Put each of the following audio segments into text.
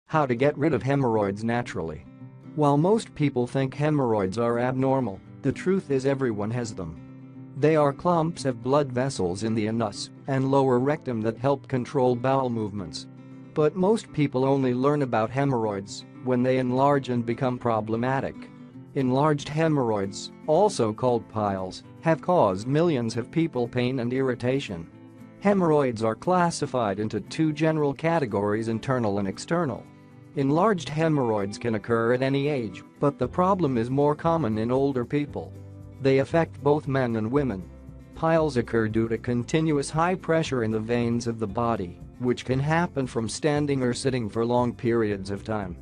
How to get rid of hemorrhoids naturally. While most people think hemorrhoids are abnormal, the truth is everyone has them. They are clumps of blood vessels in the anus and lower rectum that help control bowel movements. But most people only learn about hemorrhoids when they enlarge and become problematic. Enlarged hemorrhoids, also called piles, have caused millions of people pain and irritation. Hemorrhoids are classified into two general categories: internal and external. Enlarged hemorrhoids can occur at any age, but the problem is more common in older people. They affect both men and women. Piles occur due to continuous high pressure in the veins of the body, which can happen from standing or sitting for long periods of time.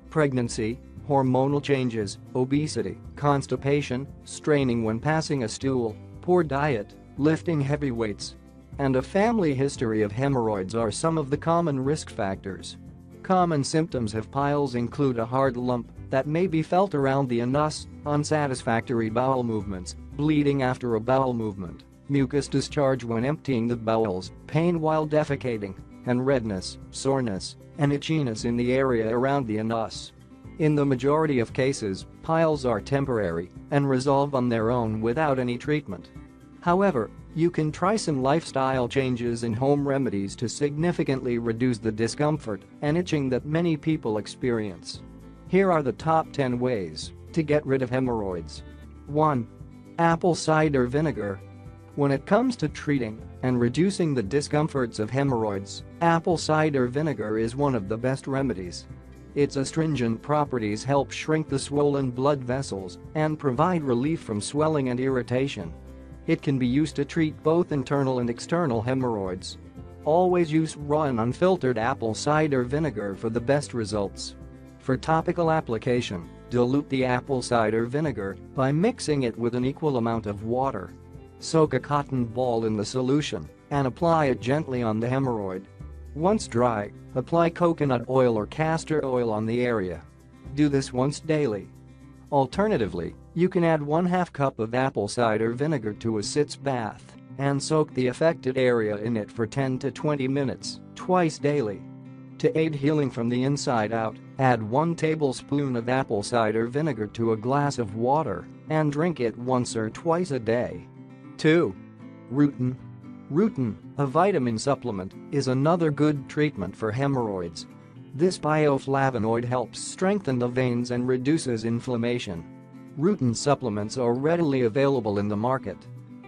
Pregnancy, hormonal changes, obesity, constipation, straining when passing a stool, poor diet, lifting heavy weights, and a family history of hemorrhoids are some of the common risk factors. Common symptoms of piles include a hard lump that may be felt around the anus, unsatisfactory bowel movements, bleeding after a bowel movement, mucus discharge when emptying the bowels, pain while defecating, and redness, soreness, and itchiness in the area around the anus. In the majority of cases, piles are temporary and resolve on their own without any treatment. However, you can try some lifestyle changes and home remedies to significantly reduce the discomfort and itching that many people experience. Here are the top 10 ways to get rid of hemorrhoids. 1. Apple cider vinegar. When it comes to treating and reducing the discomforts of hemorrhoids, apple cider vinegar is one of the best remedies. Its astringent properties help shrink the swollen blood vessels and provide relief from swelling and irritation. It can be used to treat both internal and external hemorrhoids. Always use raw and unfiltered apple cider vinegar for the best results. For topical application, dilute the apple cider vinegar by mixing it with an equal amount of water. Soak a cotton ball in the solution and apply it gently on the hemorrhoid. Once dry, apply coconut oil or castor oil on the area. Do this once daily. Alternatively, you can add 1/2 cup of apple cider vinegar to a sitz bath and soak the affected area in it for 10 to 20 minutes, twice daily. To aid healing from the inside out, add 1 tablespoon of apple cider vinegar to a glass of water and drink it once or twice a day. 2. Rutin. Rutin, a vitamin supplement, is another good treatment for hemorrhoids. This bioflavonoid helps strengthen the veins and reduces inflammation. Rutin supplements are readily available in the market.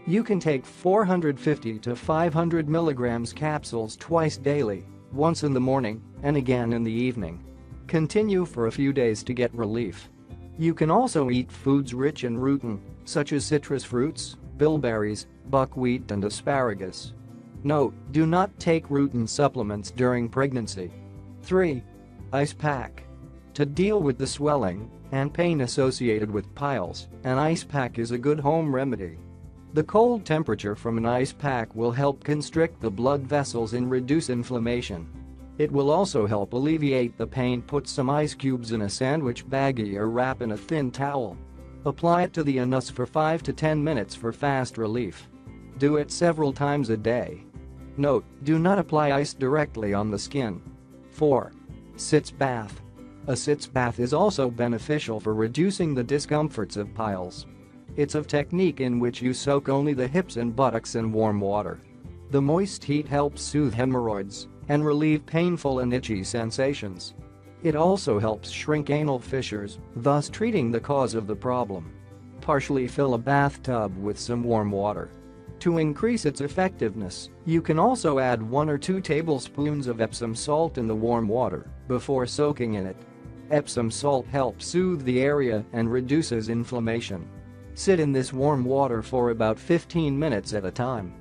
You can take 450 to 500 milligrams capsules twice daily, once in the morning and again in the evening. Continue for a few days to get relief. You can also eat foods rich in rutin, such as citrus fruits, bilberries, buckwheat and asparagus. Note: do not take rutin supplements during pregnancy. 3. Ice pack. To deal with the swelling and pain associated with piles, an ice pack is a good home remedy. The cold temperature from an ice pack will help constrict the blood vessels and reduce inflammation. It will also help alleviate the pain. Put some ice cubes in a sandwich baggie or wrap in a thin towel. Apply it to the anus for 5 to 10 minutes for fast relief. Do it several times a day. Note: do not apply ice directly on the skin. 4. Sitz bath. A sitz bath is also beneficial for reducing the discomforts of piles. It's a technique in which you soak only the hips and buttocks in warm water. The moist heat helps soothe hemorrhoids and relieve painful and itchy sensations. It also helps shrink anal fissures, thus treating the cause of the problem. Partially fill a bathtub with some warm water. To increase its effectiveness, you can also add 1 or 2 tablespoons of Epsom salt in the warm water before soaking in it. Epsom salt helps soothe the area and reduces inflammation. Sit in this warm water for about 15 minutes at a time.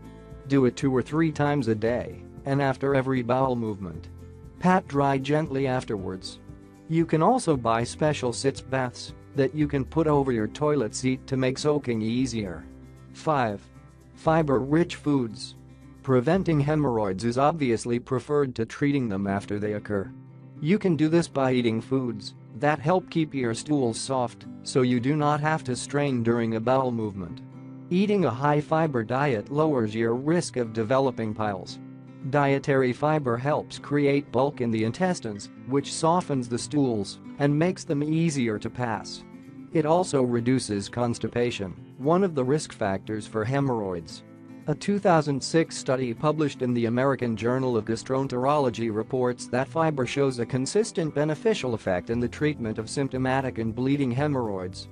Do it 2 or 3 times a day and after every bowel movement. Pat dry gently afterwards. You can also buy special sitz baths that you can put over your toilet seat to make soaking easier. 5. Fiber-rich foods. Preventing hemorrhoids is obviously preferred to treating them after they occur. You can do this by eating foods that help keep your stools soft so you do not have to strain during a bowel movement. Eating a high-fiber diet lowers your risk of developing piles. Dietary fiber helps create bulk in the intestines, which softens the stools and makes them easier to pass. It also reduces constipation, one of the risk factors for hemorrhoids. A 2006 study published in the American Journal of Gastroenterology reports that fiber shows a consistent beneficial effect in the treatment of symptomatic and bleeding hemorrhoids.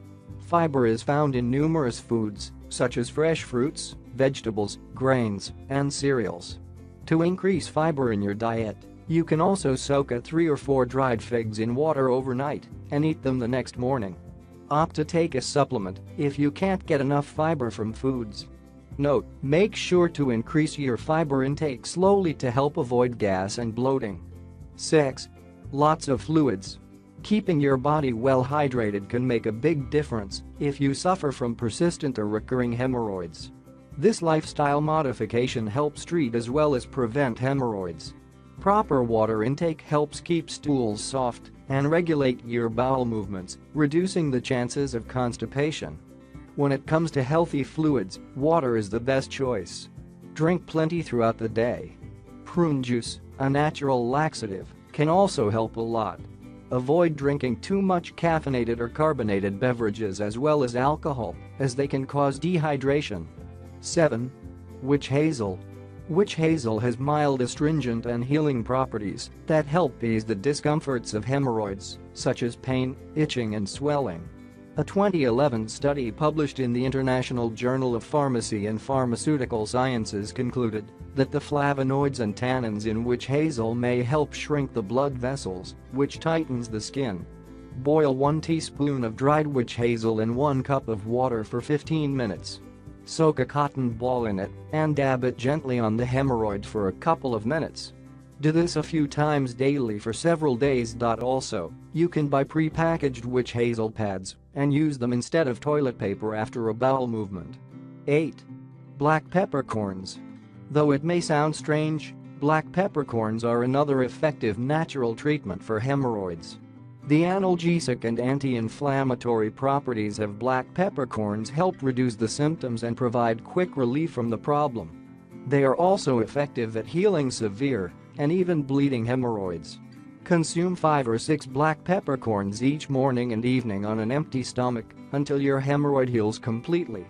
Fiber is found in numerous foods, such as fresh fruits, vegetables, grains, and cereals. To increase fiber in your diet, you can also soak 3 or 4 dried figs in water overnight and eat them the next morning. Opt to take a supplement if you can't get enough fiber from foods. Note: make sure to increase your fiber intake slowly to help avoid gas and bloating. 6. Lots of fluids. Keeping your body well hydrated can make a big difference if you suffer from persistent or recurring hemorrhoids. This lifestyle modification helps treat as well as prevent hemorrhoids. Proper water intake helps keep stools soft and regulate your bowel movements, reducing the chances of constipation. When it comes to healthy fluids, water is the best choice. Drink plenty throughout the day. Prune juice, a natural laxative, can also help a lot. Avoid drinking too much caffeinated or carbonated beverages as well as alcohol, as they can cause dehydration. 7. Witch hazel. Witch hazel has mild astringent and healing properties that help ease the discomforts of hemorrhoids, such as pain, itching and swelling. A 2011 study published in the International Journal of Pharmacy and Pharmaceutical Sciences concluded that the flavonoids and tannins in witch hazel may help shrink the blood vessels, which tightens the skin. Boil 1 teaspoon of dried witch hazel in 1 cup of water for 15 minutes. Soak a cotton ball in it and dab it gently on the hemorrhoid for a couple of minutes. Do this a few times daily for several days. Also, you can buy pre-packaged witch hazel pads and use them instead of toilet paper after a bowel movement. 8. Black peppercorns. Though it may sound strange, black peppercorns are another effective natural treatment for hemorrhoids. The analgesic and anti-inflammatory properties of black peppercorns help reduce the symptoms and provide quick relief from the problem. They are also effective at healing severe and even bleeding hemorrhoids. Consume 5 or 6 black peppercorns each morning and evening on an empty stomach until your hemorrhoid heals completely.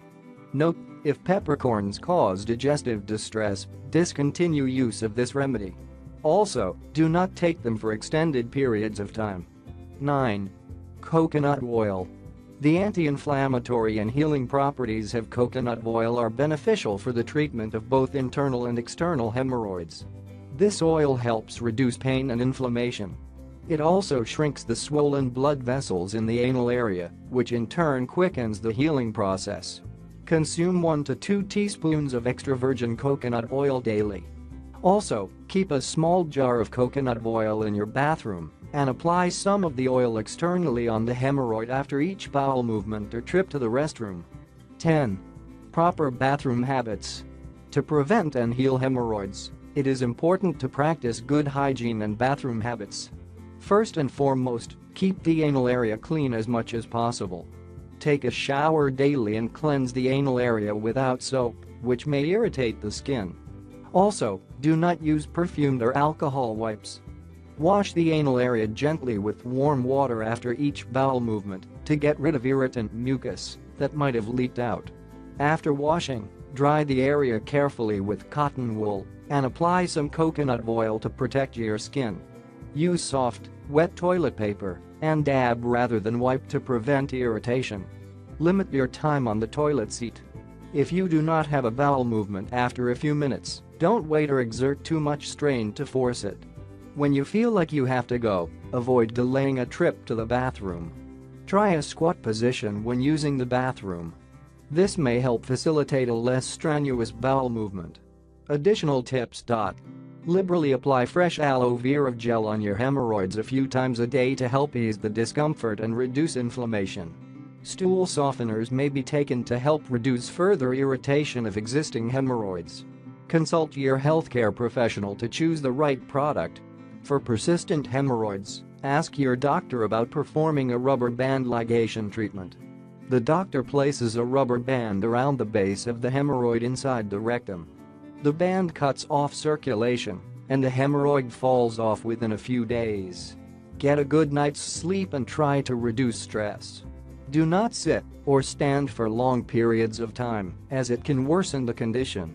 Note: if peppercorns cause digestive distress, discontinue use of this remedy. Also, do not take them for extended periods of time. 9. Coconut oil. The anti-inflammatory and healing properties of coconut oil are beneficial for the treatment of both internal and external hemorrhoids. This oil helps reduce pain and inflammation. It also shrinks the swollen blood vessels in the anal area, which in turn quickens the healing process. Consume 1 to 2 teaspoons of extra virgin coconut oil daily. Also, keep a small jar of coconut oil in your bathroom and apply some of the oil externally on the hemorrhoid after each bowel movement or trip to the restroom. 10. Proper bathroom habits. To prevent and heal hemorrhoids, it is important to practice good hygiene and bathroom habits. First and foremost, keep the anal area clean as much as possible. Take a shower daily and cleanse the anal area without soap, which may irritate the skin. Also, do not use perfumed or alcohol wipes. Wash the anal area gently with warm water after each bowel movement to get rid of irritant mucus that might have leaked out. After washing, dry the area carefully with cotton wool and apply some coconut oil to protect your skin. Use soft, wet toilet paper and dab rather than wipe to prevent irritation. Limit your time on the toilet seat. If you do not have a bowel movement after a few minutes, don't wait or exert too much strain to force it. When you feel like you have to go, avoid delaying a trip to the bathroom. Try a squat position when using the bathroom. This may help facilitate a less strenuous bowel movement. Additional tips. Liberally apply fresh aloe vera gel on your hemorrhoids a few times a day to help ease the discomfort and reduce inflammation. Stool softeners may be taken to help reduce further irritation of existing hemorrhoids. Consult your healthcare professional to choose the right product. For persistent hemorrhoids, ask your doctor about performing a rubber band ligation treatment. The doctor places a rubber band around the base of the hemorrhoid inside the rectum. The band cuts off circulation, and the hemorrhoid falls off within a few days. Get a good night's sleep and try to reduce stress. Do not sit or stand for long periods of time, as it can worsen the condition.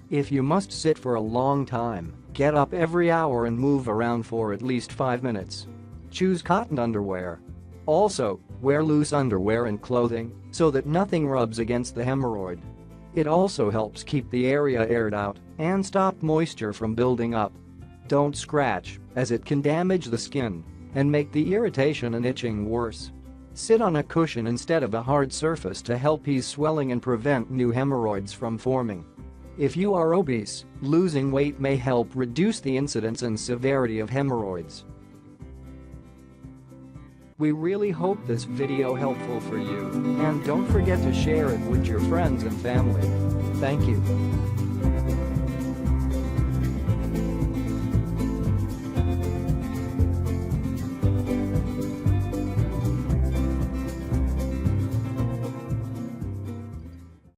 If you must sit for a long time, get up every hour and move around for at least 5 minutes. Choose cotton underwear. Also, wear loose underwear and clothing so that nothing rubs against the hemorrhoid. It also helps keep the area aired out and stop moisture from building up. Don't scratch, as it can damage the skin and make the irritation and itching worse. Sit on a cushion instead of a hard surface to help ease swelling and prevent new hemorrhoids from forming. If you are obese, losing weight may help reduce the incidence and severity of hemorrhoids. We really hope this video helpful for you, and don't forget to share it with your friends and family. Thank you.